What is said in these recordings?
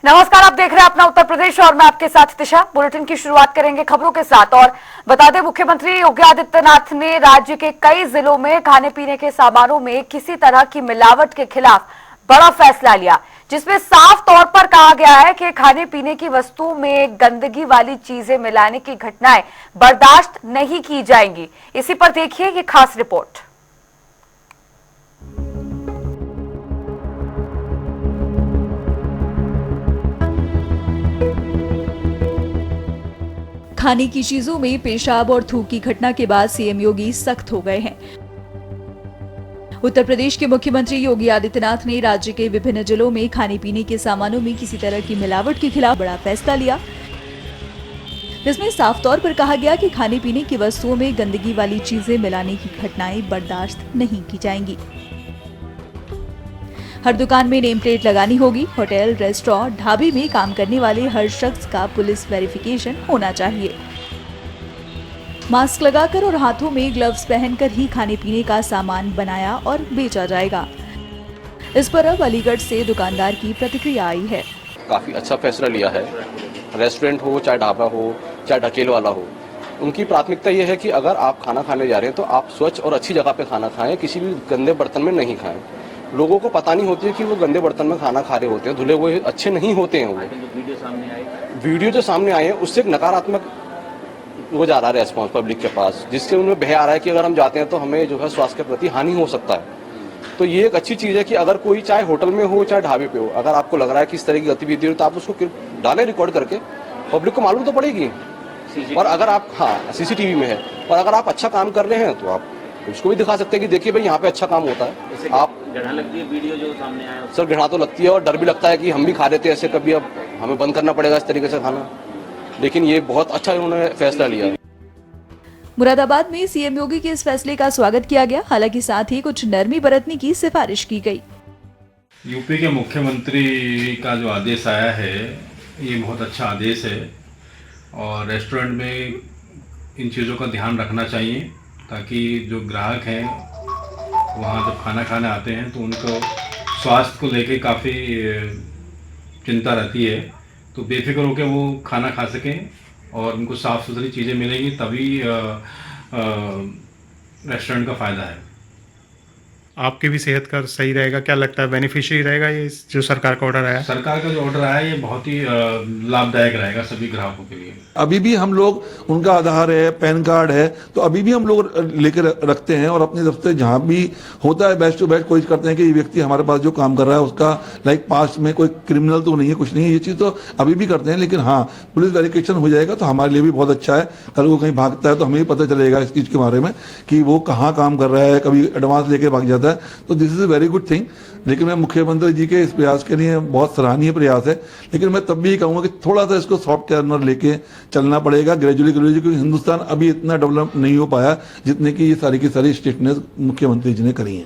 नमस्कार, आप देख रहे हैं अपना उत्तर प्रदेश और मैं आपके साथ दिशा। बुलेटिन की शुरुआत करेंगे खबरों के साथ और बता दें, मुख्यमंत्री योगी आदित्यनाथ ने राज्य के कई जिलों में खाने पीने के सामानों में किसी तरह की मिलावट के खिलाफ बड़ा फैसला लिया, जिसमें साफ तौर पर कहा गया है कि खाने पीने की वस्तुओं में गंदगी वाली चीजें मिलाने की घटनाएं बर्दाश्त नहीं की जाएंगी। इसी पर देखिए ये खास रिपोर्ट। खाने की चीजों में पेशाब और थूक की घटना के बाद सीएम योगी सख्त हो गए हैं। उत्तर प्रदेश के मुख्यमंत्री योगी आदित्यनाथ ने राज्य के विभिन्न जिलों में खाने पीने के सामानों में किसी तरह की मिलावट के खिलाफ बड़ा फैसला लिया, जिसमें साफ तौर पर कहा गया कि खाने पीने की वस्तुओं में गंदगी वाली चीजें मिलाने की घटनाएं बर्दाश्त नहीं की जाएंगी। हर दुकान में नेम प्लेट लगानी होगी। होटल, रेस्टोरेंट, ढाबे में काम करने वाले हर शख्स का पुलिस वेरिफिकेशन होना चाहिए। मास्क लगाकर और हाथों में ग्लव्स पहनकर ही खाने पीने का सामान बनाया और बेचा जाएगा। इस पर अब अलीगढ़ से दुकानदार की प्रतिक्रिया आई है। काफी अच्छा फैसला लिया है। रेस्टोरेंट हो, चाहे ढाबा हो, चाहे ढकेल वाला हो, उनकी प्राथमिकता ये है कि अगर आप खाना खाने जा रहे हैं तो आप स्वच्छ और अच्छी जगह पे खाना खाएं, किसी भी गंदे बर्तन में नहीं खाएं। लोगों को पता नहीं होती है कि वो गंदे बर्तन में खाना खा रहे होते हैं, धुले हुए अच्छे नहीं होते हैं। वो वीडियो जो सामने आए हैं उससे एक नकारात्मक वो जा रहा है रेस्पॉन्स पब्लिक के पास, जिससे उन्हें भय आ रहा है कि अगर हम जाते हैं तो हमें जो है स्वास्थ्य के प्रति हानि हो सकता है। तो ये एक अच्छी चीज़ है कि अगर कोई चाहे होटल में हो चाहे ढाबे पे हो, अगर आपको लग रहा है कि इस तरह की गतिविधि हो तो आप उसको डालें रिकॉर्ड करके, पब्लिक को मालूम तो पड़ेगी। और अगर आप सीसीटीवी में है और अगर आप अच्छा काम कर रहे हैं तो आप उसको भी दिखा सकते हैं कि देखिए भाई यहाँ पे अच्छा काम होता है। आप घृणा लगती है वीडियो जो सामने आया? सर घृणा तो लगती है और डर भी लगता है कि हम भी खा रहे थे ऐसे, कभी अब हमें बंद करना पड़ेगा इस तरीके से खाना। लेकिन ये बहुत अच्छा उन्होंने फैसला लिया। मुरादाबाद में सीएम योगी के इस फैसले का स्वागत किया गया, हालांकि साथ ही कुछ नरमी बरतने की सिफारिश की गई। यूपी के मुख्यमंत्री का जो आदेश आया है ये बहुत अच्छा आदेश है और रेस्टोरेंट में इन चीज़ों का ध्यान रखना चाहिए ताकि जो ग्राहक हैं वहाँ जब खाना खाने आते हैं तो उनको स्वास्थ्य को लेके काफ़ी चिंता रहती है, तो बेफिक्र होकर वो खाना खा सकें और उनको साफ़ सुथरी चीज़ें मिलेंगी, तभी रेस्टोरेंट का फ़ायदा है। आपकी भी सेहत का सही रहेगा, क्या लगता है बेनिफिशियरी रहेगा ये जो सरकार का ऑर्डर आया? सरकार का जो ऑर्डर आया ये बहुत ही लाभदायक रहेगा सभी ग्राहकों के लिए। अभी भी हम लोग उनका आधार है, पैन कार्ड है, तो अभी भी हम लोग लेकर रखते हैं और अपनी तरफ से जहाँ भी होता है बेस्ट टू बेस्ट कोशिश करते हैं कि ये व्यक्ति हमारे पास जो काम कर रहा है उसका लाइक पास्ट में कोई क्रिमिनल तो नहीं है, कुछ नहीं है, ये चीज़ तो अभी भी करते हैं। लेकिन हाँ, पुलिस वेरिफिकेशन हो जाएगा तो हमारे लिए भी बहुत अच्छा है। कल वो कहीं भागता है तो हमें भी पता चलेगा इस चीज़ के बारे में कि वो कहाँ काम कर रहा है, कभी एडवांस लेके भाग जाता है, तो this is a very good thing. लेकिन मैं मुख्यमंत्री जी के इस प्रयास के लिए बहुत सराहनीय प्रयास है, लेकिन मैं तब भी कहूँगा कि थोड़ा सा इसको सॉफ्ट कॉर्नर लेके चलना पड़ेगा ग्रेजुअली, क्योंकि हिंदुस्तान अभी इतना डेवलप नहीं हो पाया जितने की ये सारी की सारी स्ट्रिक्टनेस मुख्यमंत्री जी ने करी है।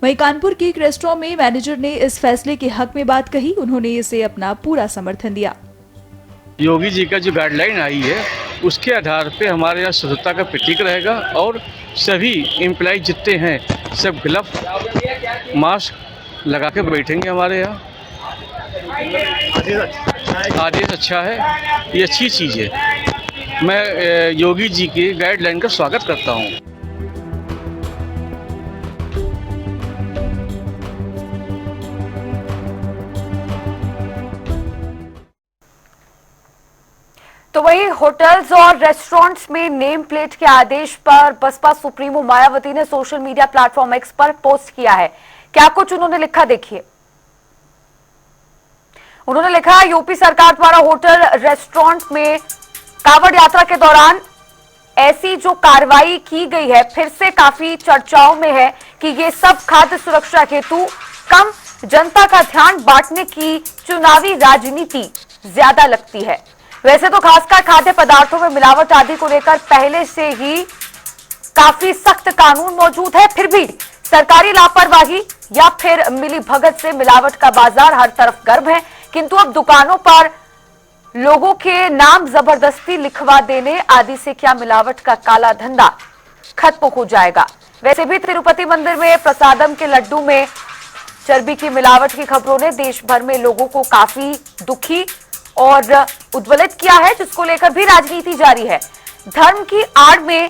वहीं कानपुर के एक रेस्टोरेंट में मैनेजर ने इस फैसले के हक में बात कही। उन्होंने इसे अपना पूरा समर्थन दिया। योगी जी का जो गाइडलाइन आई है उसके आधार पे हमारे यहाँ शुद्धता का प्रतीक रहेगा और सभी एम्प्लॉय जितने हैं सब ग्लव मास्क लगा के बैठेंगे हमारे यहाँ। आदेश अच्छा है, ये अच्छी चीज़ है। मैं योगी जी के गाइडलाइन का स्वागत करता हूँ। तो वहीं होटल्स और रेस्टोरेंट्स में नेम प्लेट के आदेश पर बसपा सुप्रीमो मायावती ने सोशल मीडिया प्लेटफॉर्म एक्स पर पोस्ट किया है। क्या कुछ उन्होंने लिखा, देखिए। उन्होंने लिखा, यूपी सरकार द्वारा होटल रेस्टोरेंट में कांवड़ यात्रा के दौरान ऐसी जो कार्रवाई की गई है फिर से काफी चर्चाओं में है कि ये सब खाद्य सुरक्षा हेतु कम जनता का ध्यान बांटने की चुनावी राजनीति ज्यादा लगती है। वैसे तो खासकर खाद्य पदार्थों में मिलावट आदि को लेकर पहले से ही काफी सख्त कानून मौजूद है, फिर भी सरकारी लापरवाही या फिर मिली भगत से मिलावट का बाजार हर तरफ गर्म है। किंतु अब दुकानों पर लोगों के नाम जबरदस्ती लिखवा देने आदि से क्या मिलावट का काला धंधा खत्म हो जाएगा। वैसे भी तिरुपति मंदिर में प्रसादम के लड्डू में चर्बी की मिलावट की खबरों ने देश भर में लोगों को काफी दुखी और उद्वेलित किया है, जिसको लेकर भी राजनीति जारी है। धर्म की आड़ में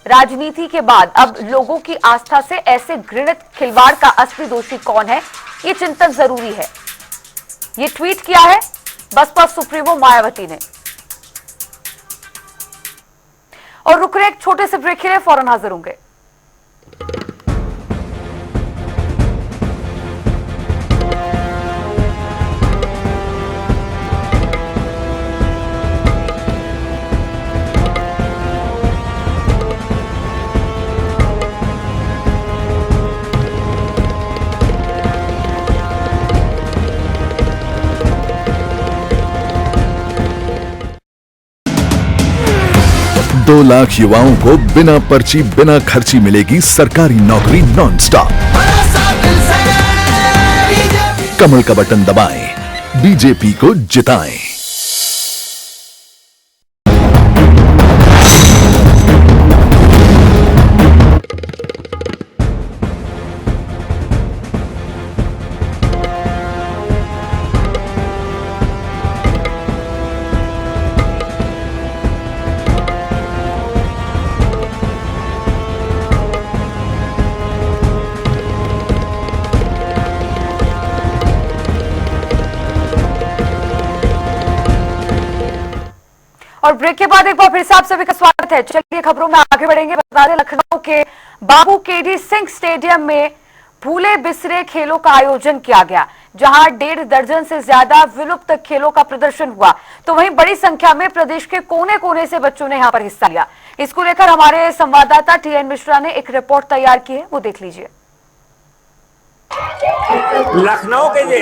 राजनीति के बाद अब लोगों की आस्था से ऐसे घृणित खिलवाड़ का असली दोषी कौन है, ये चिंतन जरूरी है। ये ट्वीट किया है बसपा सुप्रीमो मायावती ने। और रुक रहे एक छोटे से ब्रेक के लिए, फौरन हाजिर होंगे। दो लाख युवाओं को बिना पर्ची बिना खर्ची मिलेगी सरकारी नौकरी नॉन स्टॉप। कमल का बटन दबाएं, बीजेपी को जिताएं। और ब्रेक के बाद एक बार फिर से आप सभी का स्वागत है। चलिए खबरों में आगे बढ़ेंगे। बता दें, लखनऊ के बाबू केडी सिंह स्टेडियम में भूले बिसरे खेलों का आयोजन किया गया, जहां 1.5 दर्जन से ज्यादा विलुप्त खेलों का प्रदर्शन हुआ। तो वहीं बड़ी संख्या में प्रदेश के कोने कोने से बच्चों ने यहां पर हिस्सा लिया। इसको लेकर हमारे संवाददाता TN मिश्रा ने एक रिपोर्ट तैयार की है, वो देख लीजिए। लखनऊ के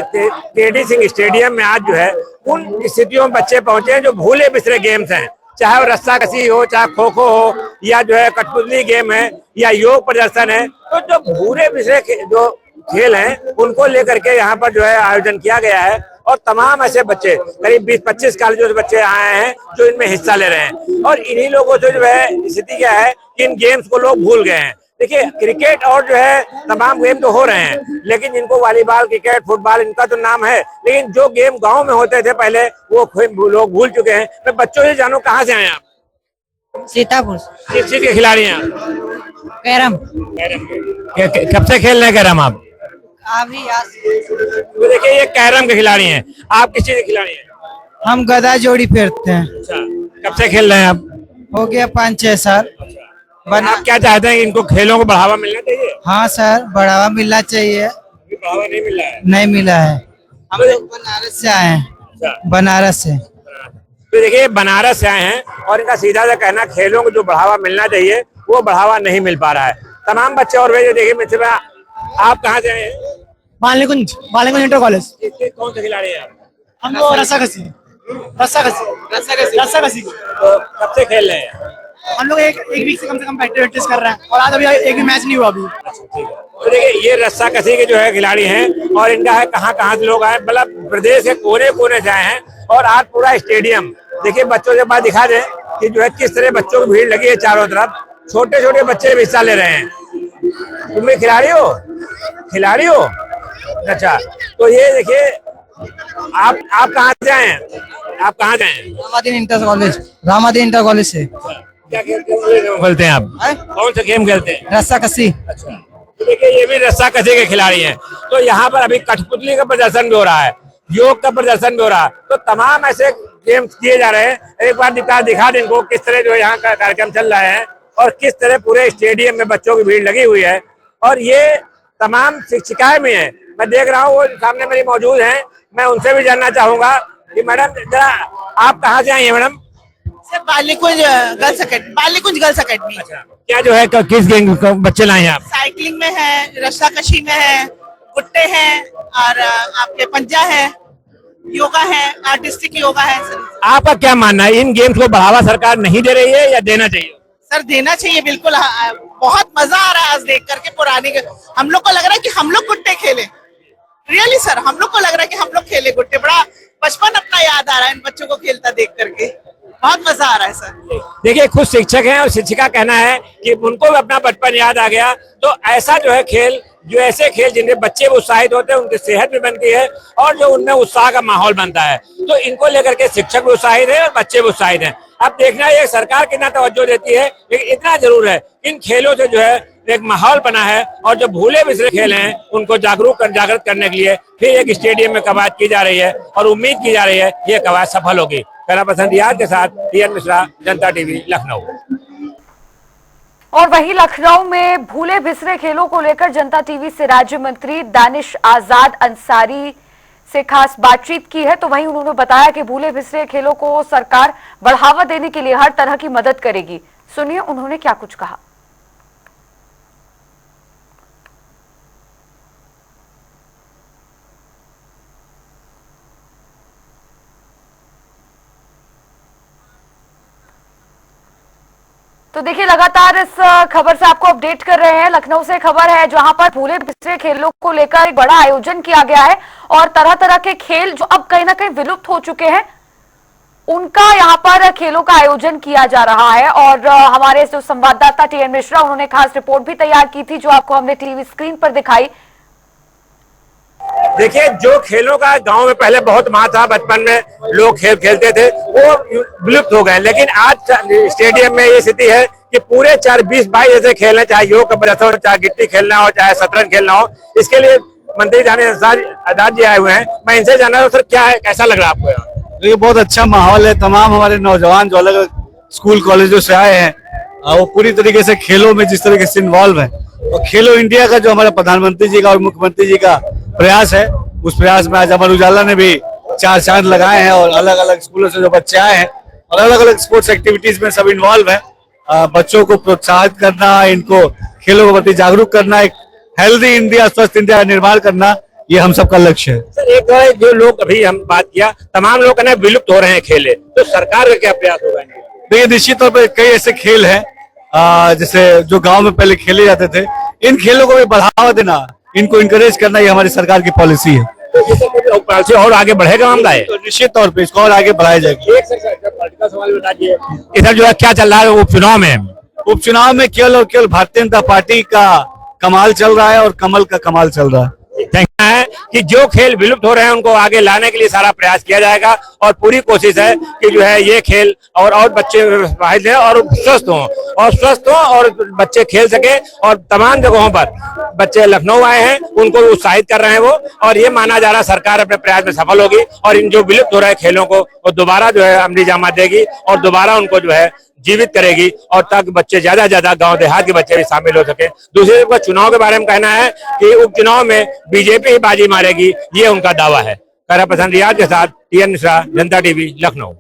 केडी सिंह स्टेडियम में आज जो है उन स्थितियों में बच्चे पहुंचे हैं जो भूले बिसरे गेम्स हैं, चाहे वो रस्सा कसी हो, चाहे खो खो हो, या जो है कठपुतली गेम है, या योग प्रदर्शन है। तो जो भूले बिसरे जो खेल हैं उनको लेकर के यहाँ पर जो है आयोजन किया गया है और तमाम ऐसे बच्चे करीब 20-25 कॉलेजों से बच्चे आए हैं जो इनमें हिस्सा ले रहे हैं। और इन्हीं लोगों से जो है स्थिति क्या है कि इन गेम्स को लोग भूल गए हैं। देखिए, क्रिकेट और जो है तमाम गेम तो हो रहे हैं, लेकिन इनको वॉलीबॉल, क्रिकेट, फुटबॉल इनका तो नाम है, लेकिन जो गेम गांव में होते थे पहले वो लोग भूल चुके हैं। मैं बच्चों से जानूं, कहाँ से आए आप? सीतापुर। किस चीज के खिलाड़ी हैं आप? कैरम। कब से खेल रहे हैं कैरम आप? अभी आज। तो देखिए, ये कैरम के खिलाड़ी हैं। आप किस चीज के खिलाड़ी हैं? हम गदा जोड़ी फेरते हैं। अच्छा, कब से खेल रहे हैं आप? हो गया 5-6 साल। आप क्या चाहते हैं कि इनको खेलों को बढ़ावा मिलना चाहिए? हाँ सर, बढ़ावा मिलना चाहिए। बढ़ावा नहीं मिला है? नहीं मिला है। हम लोग बनारस से आए हैं। बनारस से। तो देखिए, बनारस से आए हैं और इनका सीधा सा कहना, खेलों को जो बढ़ावा मिलना चाहिए वो बढ़ावा नहीं मिल पा रहा है। तमाम बच्चे और वे देखिए मित्र, आप कहाँ से आए हैं? बालीकुंज इंटर कॉलेज। कौन से खिलाड़ी हैं आप? हम लोग रस्सा कसी। तो कब से खेल रहे हैं? हम लोग एक वीक से कम प्रैक्टिस कर रहे हैं और आज अभी एक भी मैच नहीं हुआ अभी। तो देखिए, ये रस्सा कसी के जो है खिलाड़ी हैं और इनका है कहाँ से लोग आए, मतलब प्रदेश के कोने कोने से आए हैं। और आज पूरा स्टेडियम देखिए, बच्चों के पास दिखा दें कि जो है किस तरह बच्चों की भीड़ लगी है चारों तरफ। छोटे छोटे बच्चे भी हिस्सा ले रहे हैं। तुम भी खिलाड़ी हो? अच्छा, तो ये देखिए, आप कहाँ से आए हैं? रामादीन इंटर कॉलेज से। क्या खेलते हैं आप? कौन सा गेम खेलते हैं? रस्सा कसी। अच्छा, तो देखिए, ये भी रस्सा कसी के खिलाड़ी हैं। तो यहाँ पर अभी कठपुतली का प्रदर्शन भी हो रहा है, योग का प्रदर्शन भी हो रहा है। तो तमाम ऐसे गेम्स किए जा रहे हैं। एक बार दिखा दें इनको किस तरह जो यहाँ का कार्यक्रम चल रहा है और किस तरह पूरे स्टेडियम में बच्चों की भीड़ लगी हुई है। और ये तमाम शिक्षिकाएं भी हैं, मैं देख रहा हूँ, वो सामने मेरी मौजूद हैं। मैं उनसे भी जानना चाहूंगा कि मैडम, जरा आप कहाँ से आई हैं मैडम? बालीकुंज girls academy. क्या जो है किस गेम बच्चे लाए हैं आप? साइकिलिंग में है, रस्सा कशी में है, गुट्टे हैं और आपके पंजा है, योगा है, आर्टिस्टिक योगा है। आपका क्या मानना है, इन गेम्स को बढ़ावा सरकार नहीं दे रही है या देना चाहिए? सर, देना चाहिए बिल्कुल। बहुत मजा आ रहा है आज देख करके। पुरानी हम लोग को लग रहा है कि हम लोग गुट्टे खेले। रियली सर, हम लोग को लग रहा है कि हम लोग खेले गुट्टे। बड़ा बचपन अपना याद आ रहा है इन बच्चों को खेलता देख करके। बहुत मजा आ रहा है सर। देखिए, खुद शिक्षक हैं और शिक्षिका कहना है कि उनको भी अपना बचपन याद आ गया। तो ऐसा जो है खेल, जो ऐसे खेल जिनके बच्चे भी उत्साहित होते हैं, उनकी सेहत भी बनती है और जो उनमें उत्साह का माहौल बनता है, तो इनको लेकर के शिक्षक भी उत्साहित है और बच्चे भी उत्साहित हैं। अब देखना है सरकार कितना तवज्जो देती है, लेकिन इतना जरूर है इन खेलों से जो है एक माहौल बना है और जो भूले बिसरे खेल हैं उनको जागृत करने के लिए फिर एक स्टेडियम में कवायद की जा रही है और उम्मीद की जा रही है ये कवायद सफल होगी। कैमरा पर्सन रियाज के साथ टीएन मिश्रा, जनता टीवी, लखनऊ। और वहीं लखनऊ में भूले बिसरे खेलों को लेकर जनता टीवी से राज्य मंत्री दानिश आजाद अंसारी से खास बातचीत की है। तो वहीं उन्होंने बताया कि भूले बिसरे खेलों को सरकार बढ़ावा देने के लिए हर तरह की मदद करेगी। सुनिए उन्होंने क्या कुछ कहा। तो देखिए, लगातार इस खबर से आपको अपडेट कर रहे हैं। लखनऊ से खबर है जहां पर भूले बिसरे खेलों को लेकर एक बड़ा आयोजन किया गया है और तरह तरह के खेल जो अब कहीं ना कहीं विलुप्त हो चुके हैं, उनका यहां पर खेलों का आयोजन किया जा रहा है। और हमारे जो संवाददाता टीएन मिश्रा, उन्होंने खास रिपोर्ट भी तैयार की थी जो आपको हमने टीवी स्क्रीन पर दिखाई। देखिए, जो खेलों का गांव में पहले बहुत मां था, बचपन में लोग खेल खेलते थे, वो विलुप्त हो गए। लेकिन आज स्टेडियम में ये स्थिति है कि पूरे 20-22 ऐसे खेल हैं, चाहे योग हो, चाहे गिट्टी खेलना हो, चाहे शतरंज खेलना हो। इसके लिए मंत्री दानिश आजाद जी आए हुए हैं। मैं इनसे जानना हूं, सर क्या है, कैसा लग रहा है आपको? ये बहुत अच्छा माहौल है। तमाम हमारे नौजवान जो अलग अलग स्कूल कॉलेजों से आए हैं, वो पूरी तरीके से खेलों में जिस तरीके से इन्वॉल्व है, और खेलो इंडिया का जो हमारे प्रधानमंत्री जी का और मुख्यमंत्री जी का प्रयास है, उस प्रयास में आज अमर उजाला ने भी 4 चांद लगाए हैं और अलग अलग स्कूलों से जो बच्चे आए हैं और अलग अलग स्पोर्ट्स एक्टिविटीज में सब इन्वॉल्व है। बच्चों को प्रोत्साहित करना, इनको खेलों के प्रति जागरूक करना, एक हेल्दी इंडिया, स्वस्थ इंडिया का निर्माण करना, ये हम सबका लक्ष्य है। सर, एक तो है जो लोग अभी हम बात किया, तमाम लोग कहना विलुप्त हो रहे हैं खेले, तो सरकार का क्या प्रयास होगा? देखिए, निश्चित तौर पर कई ऐसे खेल हैं जैसे जो गांव में पहले खेले जाते थे, इन खेलों को भी बढ़ावा देना, इनको इंकरेज करना, ये हमारी सरकार की पॉलिसी है। तो और आगे बढ़ेगा मामला है, तो निश्चित तौर पे इसको और आगे बढ़ाया जाएगा। एक पॉलिटिकल सवाल बताइए, इधर जो है क्या चल रहा है उपचुनाव में? उपचुनाव में केवल और केवल भारतीय जनता पार्टी का कमाल चल रहा है और कमल का कमाल चल रहा है। देखना है कि जो खेल विलुप्त हो रहे हैं उनको आगे लाने के लिए सारा प्रयास किया जाएगा और पूरी कोशिश है कि जो है ये खेल और बच्चे फायदे और स्वस्थ हों और बच्चे खेल सके। और तमाम जगहों पर बच्चे लखनऊ आए हैं, उनको उत्साहित कर रहे हैं वो, और ये माना जा रहा है सरकार अपने प्रयास में सफल होगी और इन जो विलुप्त हो रहे खेलों को वो दोबारा जो है अमली जामा देगी और दोबारा उनको जो है जीवित करेगी, और ताकि बच्चे ज्यादा ज्यादा गांव देहात के बच्चे भी शामिल हो सके। दूसरी तरफ चुनाव के बारे में कहना है कि उपचुनाव में बीजेपी ही बाजी मारेगी, ये उनका दावा है। कैमरा पर्सन रियाज के साथ टीएन मिश्रा, जनता टीवी, लखनऊ।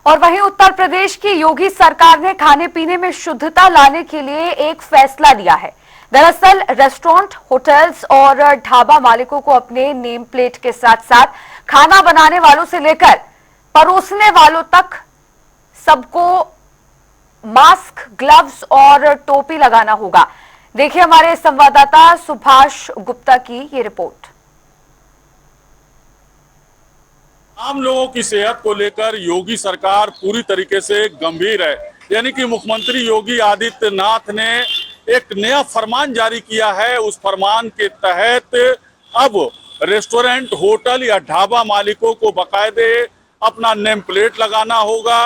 और वहीं उत्तर प्रदेश की योगी सरकार ने खाने पीने में शुद्धता लाने के लिए एक फैसला लिया है। दरअसल रेस्टोरेंट, होटल्स और ढाबा मालिकों को अपने नेम प्लेट के साथ साथ खाना बनाने वालों से लेकर परोसने वालों तक सबको मास्क, ग्लव्स और टोपी लगाना होगा। देखिए हमारे संवाददाता सुभाष गुप्ता की ये रिपोर्ट। आम लोगों की सेहत को लेकर योगी सरकार पूरी तरीके से गंभीर है। यानी कि मुख्यमंत्री योगी आदित्यनाथ ने एक नया फरमान जारी किया है। उस फरमान के तहत अब रेस्टोरेंट, होटल या ढाबा मालिकों को बाकायदे अपना नेम प्लेट लगाना होगा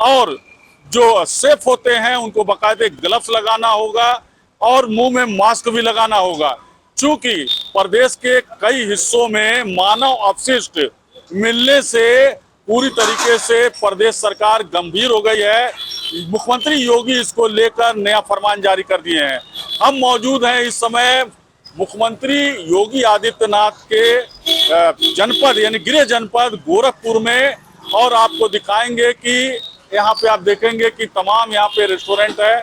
और जो सेफ होते हैं उनको बाकायदे ग्लव्स लगाना होगा और मुंह में मास्क भी लगाना होगा। चूंकि प्रदेश के कई हिस्सों में मानव अपशिष्ट मिलने से पूरी तरीके से प्रदेश सरकार गंभीर हो गई है, मुख्यमंत्री योगी इसको लेकर नया फरमान जारी कर दिए हैं। हम मौजूद हैं इस समय मुख्यमंत्री योगी आदित्यनाथ के जनपद यानी गृह जनपद गोरखपुर में, और आपको दिखाएंगे कि यहाँ पे आप देखेंगे कि तमाम यहाँ पे रेस्टोरेंट है।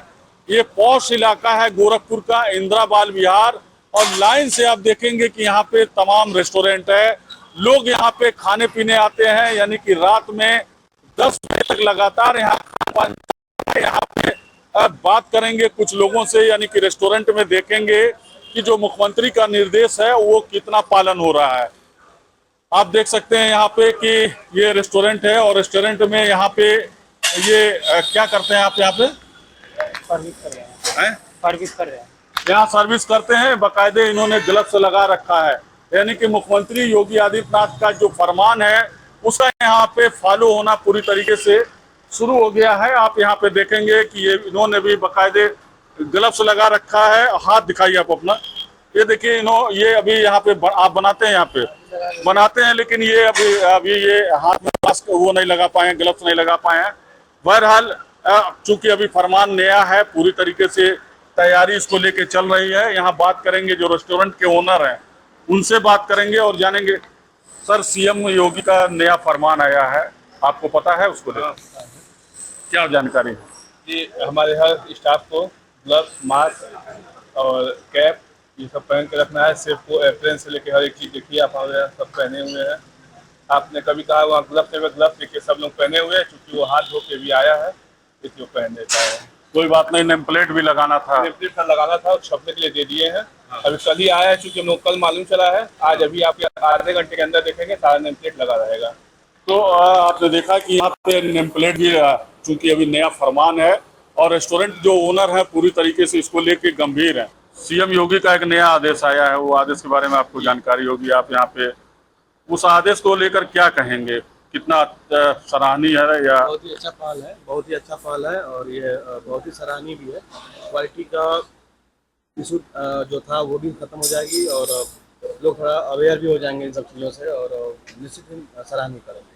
ये पॉश इलाका है गोरखपुर का, इंदिरा बाल विहार, और लाइन से आप देखेंगे कि यहाँ पे तमाम रेस्टोरेंट है। लोग यहाँ पे खाने पीने आते हैं, यानी कि रात में 10 बजे तक लगातार यहाँ पे बात करेंगे कुछ लोगों से, यानी कि रेस्टोरेंट में देखेंगे कि जो मुख्यमंत्री का निर्देश है वो कितना पालन हो रहा है। आप देख सकते हैं यहाँ पे कि ये रेस्टोरेंट है और रेस्टोरेंट में यहाँ पे ये क्या करते हैं आप यहाँ पे? सर्विस कर रहे हैं। सर्विस कर रहे हैं। यहाँ सर्विस करते हैं, बाकायदे इन्होंने ग्लव्स लगा रखा है। यानी कि मुख्यमंत्री योगी आदित्यनाथ का जो फरमान है उसका यहाँ पे फॉलो होना पूरी तरीके से शुरू हो गया है। आप यहाँ पे देखेंगे कि ये इन्होंने भी बाकायदे ग्लव्स लगा रखा है। हाथ दिखाइए आप अपना, ये देखिए ये अभी यहाँ पे आप बनाते हैं, यहाँ पे बनाते हैं, लेकिन ये अभी ये हाथ में मास्क वो नहीं लगा पाए हैं, ग्लव्स नहीं लगा पाए हैं। बहरहाल चूंकि अभी फरमान नया है, पूरी तरीके से तैयारी इसको लेके चल रही है। यहाँ बात करेंगे जो रेस्टोरेंट के ओनर हैं उनसे बात करेंगे और जानेंगे। सर, सीएम योगी का नया फरमान आया है, आपको पता है उसको लेकर क्या जानकारी है? जी, हमारे हर स्टाफ को ग्लव्स, मास्क और कैप ये सब पहन के रखना है। सिर्फ को एप्रेन से लेके हर एक चीज़ देखिए आप हमारे यहाँ सब पहने हुए हैं। आपने कभी कहा वहाँ ग्लव्स देखिए सब लोग पहने हुए हैं, क्योंकि वो हाथ धो के भी आया है इसलिए पहन देता है। कोई बात नहीं, नेम प्लेट भी लगाना था, लगाना था, छपने के लिए दे दिए हैं। अभी कल ही आया है, चूंकि हम लोग कल मालूम चला है। आज अभी आप आधे घंटे के अंदर देखेंगे सारा नेम प्लेट लगा रहेगा। तो आपने देखा कि यहाँ पे नेम प्लेट भी, चूंकि अभी नया फरमान है और रेस्टोरेंट जो ओनर है पूरी तरीके से इसको लेके गंभीर है। सीएम योगी का एक नया आदेश आया है, वो आदेश के बारे में आपको जानकारी होगी। आप यहाँ पे उस आदेश को लेकर क्या कहेंगे, कितना सराहनीय है? या बहुत ही अच्छा पहल है, बहुत ही अच्छा पहल है और ये बहुत ही सराहनीय भी है। क्वालिटी का इशू जो था वो भी खत्म हो जाएगी और लोग थोड़ा अवेयर भी हो जाएंगे इन सब चीज़ों से और निश्चित ही सराहनीय करेंगे।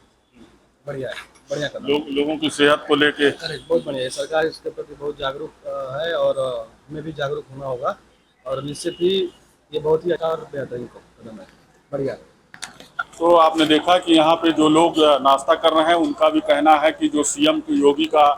बढ़िया है, बढ़िया करना। लोगों की सेहत को लेके बहुत बढ़िया है। सरकार इसके प्रति बहुत जागरूक है और हमें भी जागरूक होना होगा और निश्चित ही ये बहुत ही अच्छा और बेहतरीन कदम है। बढ़िया। तो आपने देखा कि यहाँ पे जो लोग नाश्ता कर रहे हैं उनका भी कहना है कि जो सीएम योगी का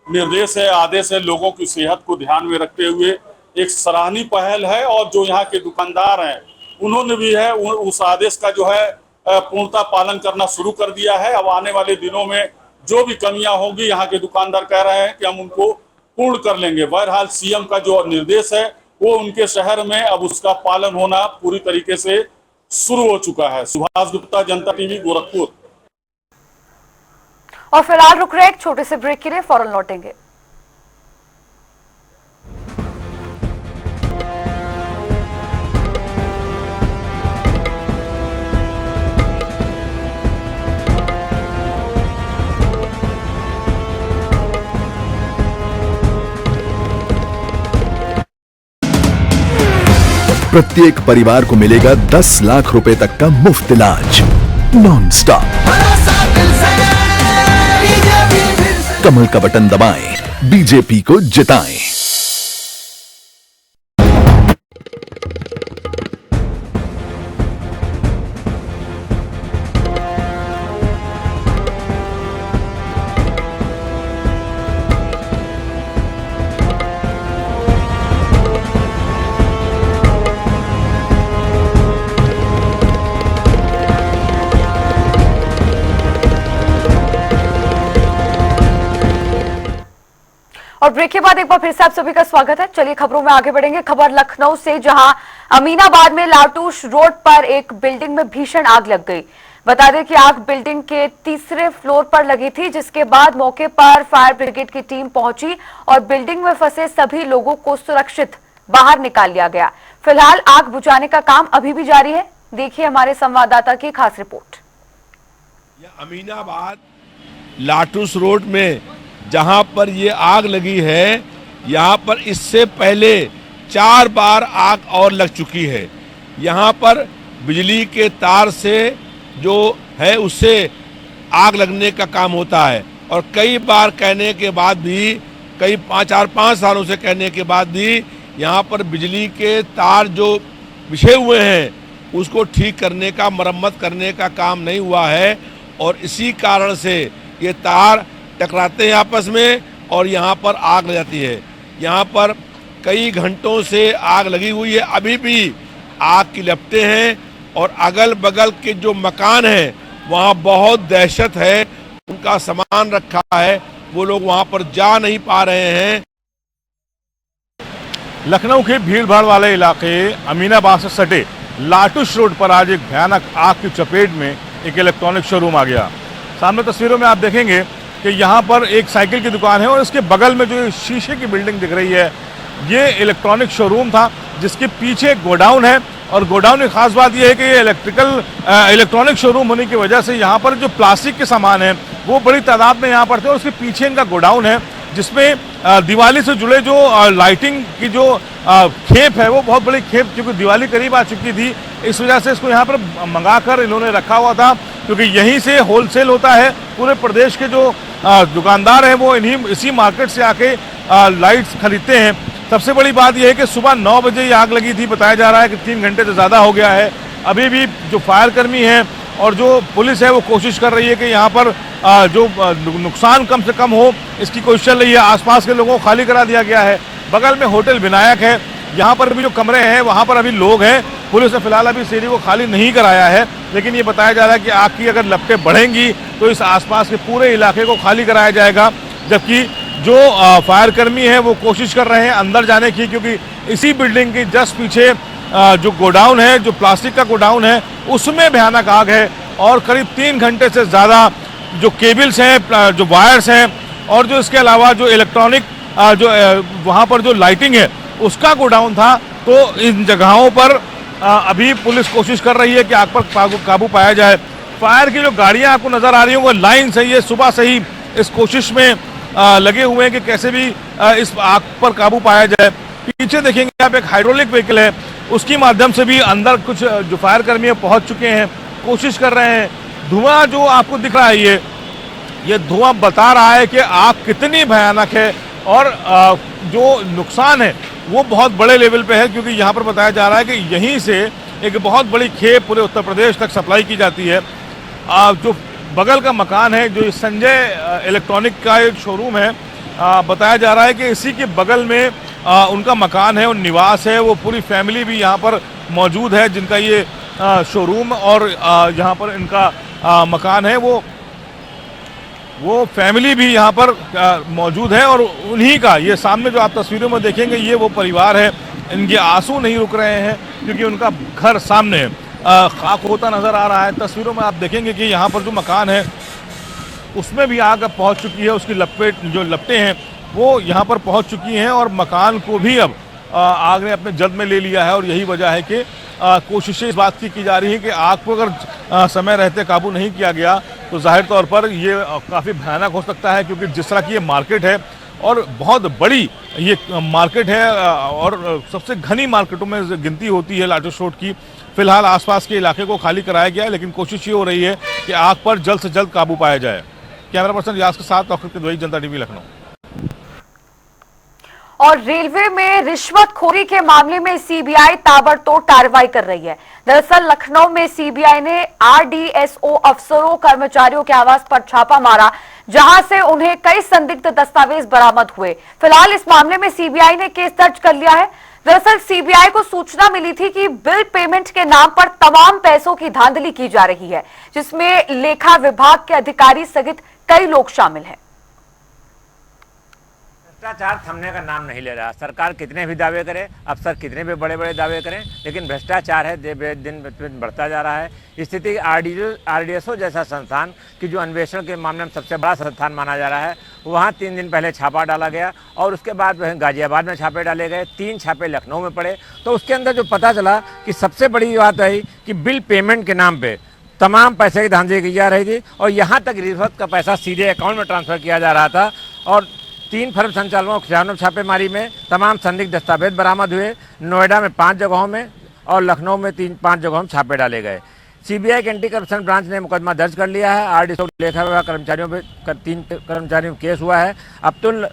निर्देश है, आदेश है, लोगों की सेहत को ध्यान में रखते हुए एक सराहनीय पहल है। और जो यहाँ के दुकानदार हैं उन्होंने भी है उस आदेश का जो है पूर्णतः पालन करना शुरू कर दिया है। अब आने वाले दिनों में जो भी कमियां होंगी यहाँ के दुकानदार कह रहे हैं कि हम उनको पूर्ण कर लेंगे। बहरहाल सीएम का जो निर्देश है वो उनके शहर में अब उसका पालन होना पूरी तरीके से शुरू हो चुका है। सुभाष गुप्ता, जनता टीवी, गोरखपुर। और फिलहाल रुक रहे एक छोटे से ब्रेक के लिए, फौरन लौटेंगे। प्रत्येक परिवार को मिलेगा 10 लाख रुपए तक का मुफ्त इलाज नॉन स्टॉप। कमल का बटन दबाएं, बीजेपी को जिताएं। और ब्रेक के बाद एक बार फिर से आप सभी का स्वागत है। चलिए खबरों में आगे बढ़ेंगे। खबर लखनऊ से, जहां अमीनाबाद में लाटूश रोड पर एक बिल्डिंग में भीषण आग लग गई। बता दें कि आग बिल्डिंग के तीसरे फ्लोर पर लगी थी, जिसके बाद मौके पर फायर ब्रिगेड की टीम पहुंची और बिल्डिंग में फंसे सभी लोगों को सुरक्षित बाहर निकाल लिया गया। फिलहाल आग बुझाने का काम अभी भी जारी है। देखिए हमारे संवाददाता की खास रिपोर्ट। अमीनाबाद लाटूश रोड में जहां पर ये आग लगी है, यहाँ पर इससे पहले 4 बार आग और लग चुकी है। यहाँ पर बिजली के तार से जो है उससे आग लगने का काम होता है और कई बार कहने के बाद भी, कई 4-5 सालों से कहने के बाद भी यहाँ पर बिजली के तार जो बिछे हुए हैं उसको ठीक करने का, मरम्मत करने का काम नहीं हुआ है और इसी कारण से ये तार टकराते हैं आपस में और यहाँ पर आग लग जाती है। यहाँ पर कई घंटों से आग लगी हुई है, अभी भी आग की लपटें हैं और अगल बगल के जो मकान हैं वहाँ बहुत दहशत है। उनका सामान रखा है, वो लोग वहाँ पर जा नहीं पा रहे हैं। लखनऊ के भीड़ भाड़ वाले इलाके अमीनाबाद से सटे लाटूश रोड पर आज एक भयानक आग की चपेट में एक इलेक्ट्रॉनिक शोरूम आ गया। सामने तस्वीरों में आप देखेंगे कि यहाँ पर एक साइकिल की दुकान है और इसके बगल में जो शीशे की बिल्डिंग दिख रही है ये इलेक्ट्रॉनिक शोरूम था, जिसके पीछे गोडाउन है। और गोडाउन की खास बात यह है कि ये इलेक्ट्रॉनिक शोरूम होने की वजह से यहाँ पर जो प्लास्टिक के सामान है वो बड़ी तादाद में यहाँ पर थे और उसके पीछे इनका गोडाउन है, जिसमें दिवाली से जुड़े जो लाइटिंग की जो खेप है वो बहुत बड़ी खेप, क्योंकि दिवाली करीब आ चुकी थी इस वजह से इसको यहाँ पर मंगाकर इन्होंने रखा हुआ था, क्योंकि यहीं से होलसेल होता है। पूरे प्रदेश के जो दुकानदार हैं वो इसी मार्केट से आके लाइट्स खरीदते हैं। सबसे बड़ी बात यह है कि सुबह 9 बजे ये आग लगी थी, बताया जा रहा है कि 3 घंटे से ज़्यादा हो गया है। अभी भी जो फायर कर्मी हैं और जो पुलिस है वो कोशिश कर रही है कि यहाँ पर जो नुकसान कम से कम हो इसकी कोशिश चल रही है। आसपास के लोगों को खाली करा दिया गया है। बगल में होटल विनायक है, यहाँ पर भी जो कमरे हैं वहाँ पर अभी लोग हैं। पुलिस ने फिलहाल अभी सीढ़ी को खाली नहीं कराया है, लेकिन ये बताया जा रहा है कि आग की अगर लपटें बढ़ेंगी तो इस आसपास के पूरे इलाके को खाली कराया जाएगा। जबकि जो फायर कर्मी है वो कोशिश कर रहे हैं अंदर जाने की, क्योंकि इसी बिल्डिंग के जस्ट पीछे जो गोडाउन है, जो प्लास्टिक का गोडाउन है, उसमें भयानक आग है। और करीब 3 घंटे से ज़्यादा जो केबल्स हैं, जो वायर्स हैं और जो इसके अलावा जो इलेक्ट्रॉनिक जो वहाँ पर जो लाइटिंग है उसका गोडाउन था। तो इन जगहों पर अभी पुलिस कोशिश कर रही है कि आग पर काबू पाया जाए। फायर की जो गाड़ियाँ आपको नज़र आ रही हैं वो लाइन से ये सुबह से ही इस कोशिश में लगे हुए हैं कि कैसे भी इस आग पर काबू पाया जाए। पीछे देखेंगे आप एक हाइड्रोलिक व्हीकल है, उसके माध्यम से भी अंदर कुछ जो फायर कर्मी पहुंच चुके हैं, कोशिश कर रहे हैं। धुआं जो आपको दिख रहा है ये धुआं बता रहा है कि आग कितनी भयानक है और जो नुकसान है वो बहुत बड़े लेवल पे है, क्योंकि यहाँ पर बताया जा रहा है कि यहीं से एक बहुत बड़ी खेप पूरे उत्तर प्रदेश तक सप्लाई की जाती है। जो बगल का मकान है, जो संजय इलेक्ट्रॉनिक का एक शोरूम है, बताया जा रहा है कि इसी के बगल में उनका मकान है और निवास है। वो पूरी फैमिली भी यहाँ पर मौजूद है, जिनका ये शोरूम और यहाँ पर इनका मकान है, वो फैमिली भी यहाँ पर मौजूद है। और उन्हीं का ये सामने जो आप तस्वीरों में देखेंगे ये वो परिवार है। इनके आंसू नहीं रुक रहे हैं क्योंकि उनका घर सामने है, खाक होता नजर आ रहा है। तस्वीरों में आप देखेंगे कि यहाँ पर जो मकान है उसमें भी आग अब पहुँच चुकी है, उसकी लपटें हैं वो यहाँ पर पहुँच चुकी हैं और मकान को भी अब आग ने अपने जद में ले लिया है। और यही वजह है कि कोशिशें इस बात की जा रही है कि आग को अगर समय रहते काबू नहीं किया गया तो जाहिर तौर पर ये काफ़ी भयानक हो सकता है, क्योंकि जिस तरह की ये मार्केट है और बहुत बड़ी ये मार्केट है और सबसे घनी मार्केटों में गिनती होती है लाटू रोड की। फिलहाल आसपास के इलाके को खाली कराया गया है, लेकिन कोशिश ये हो रही है कि आग पर जल्द से जल्द काबू पाया जाए। कैमरा पर्सन रियाज के साथ डॉक्टर किदवई, जनता टीवी, लखनऊ। और रेलवे में रिश्वतखोरी के मामले में सीबीआई ताबड़तोड़ कार्रवाई कर रही है। दरअसल लखनऊ में सीबीआई ने आरडीएसओ अफसरों कर्मचारियों के आवास पर छापा मारा, जहां से उन्हें कई संदिग्ध दस्तावेज बरामद हुए। फिलहाल इस मामले में सीबीआई ने केस दर्ज कर लिया है। दरअसल सीबीआई को सूचना मिली थी कि बिल पेमेंट के नाम पर तमाम पैसों की धांधली की जा रही है, जिसमें लेखा विभाग के अधिकारी सहित कई लोग शामिल हैं। भ्रष्टाचार थमने का नाम नहीं ले रहा। सरकार कितने भी दावे करे, अफसर कितने भी बड़े बड़े दावे करें, लेकिन भ्रष्टाचार है दिन बढ़ता जा रहा है। स्थिति आरडीएसओ जैसा संस्थान की जो अन्वेषण के मामले में सबसे बड़ा संस्थान माना जा रहा है, वहाँ 3 दिन पहले छापा डाला गया और उसके बाद गाजियाबाद में छापे डाले गए, 3 छापे लखनऊ में पड़े। तो उसके अंदर जो पता चला कि सबसे बड़ी बात है कि बिल पेमेंट के नाम पर तमाम पैसे की धांधली की जा रही थी और यहाँ तक रिश्वत का पैसा सीधे अकाउंट में ट्रांसफर किया जा रहा था। और 3 फर्म संचालकों के खिलाफ छापेमारी में तमाम संदिग्ध दस्तावेज बरामद हुए। नोएडा में 5 जगहों में और लखनऊ में 5 जगहों में छापे डाले गए। सीबीआई के एंटी करप्शन ब्रांच ने मुकदमा दर्ज कर लिया है। आरडीएसओ लेखा विभाग कर्मचारियों पर 3 कर्मचारियों में केस हुआ है। अब्दुल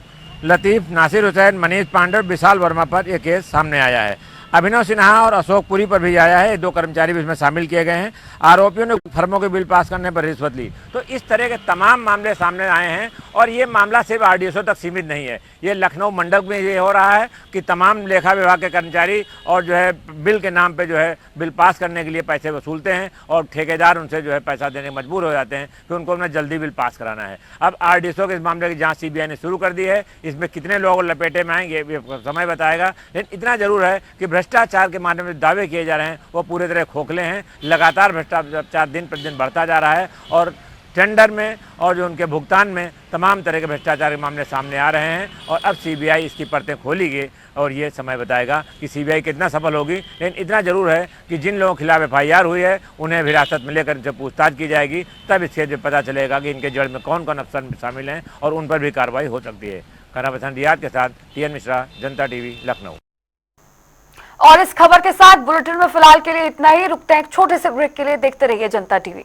लतीफ, नासिर हुसैन, मनीष पांडे, विशाल वर्मा पर यह केस सामने आया है। अभिनव सिन्हा और अशोक पुरी पर भी आया है। 2 कर्मचारी भी इसमें शामिल किए गए हैं। आरोपियों ने फर्मों के बिल पास करने पर रिश्वत ली। तो इस तरह के तमाम मामले सामने आए हैं और ये मामला सिर्फ आरडीएसओ तक सीमित नहीं है। ये लखनऊ मंडल में ये हो रहा है कि तमाम लेखा विभाग के कर्मचारी और जो है बिल के नाम पे जो है बिल पास करने के लिए पैसे वसूलते हैं और ठेकेदार उनसे जो है पैसा देने के मजबूर हो जाते हैं कि उनको उन्हें जल्दी बिल पास कराना है। अब आरडीएसओ के इस मामले की जाँच सीबीआई ने शुरू कर दी है। इसमें कितने लोग लपेटे में आएंगे ये समय बताएगा, लेकिन इतना जरूर है कि भ्रष्टाचार के माध्यम से दावे किए जा रहे हैं वो पूरी तरह खोखले हैं। लगातार भ्रष्टाचार दिन प्रतिदिन बढ़ता जा रहा है और टेंडर में और जो उनके भुगतान में तमाम तरह के भ्रष्टाचार के मामले सामने आ रहे हैं और अब सीबीआई इसकी परतें खोलेगी और ये समय बताएगा कि सीबीआई कितना सफल होगी। लेकिन इतना जरूर है कि जिन लोगों के खिलाफ एफआईआर हुई है उन्हें हिरासत में लेकर इनसे पूछताछ की जाएगी, तब इससे पता चलेगा कि इनके जड़ में कौन कौन अफसर शामिल हैं और उन पर भी कार्रवाई हो सकती है। खराब हसन रियाद के साथ टीएन मिश्रा, जनता टीवी, लखनऊ। और इस खबर के साथ बुलेटिन में फिलहाल के लिए इतना ही। रुकते हैं एक छोटे से ब्रेक के लिए। देखते रहिए जनता टीवी।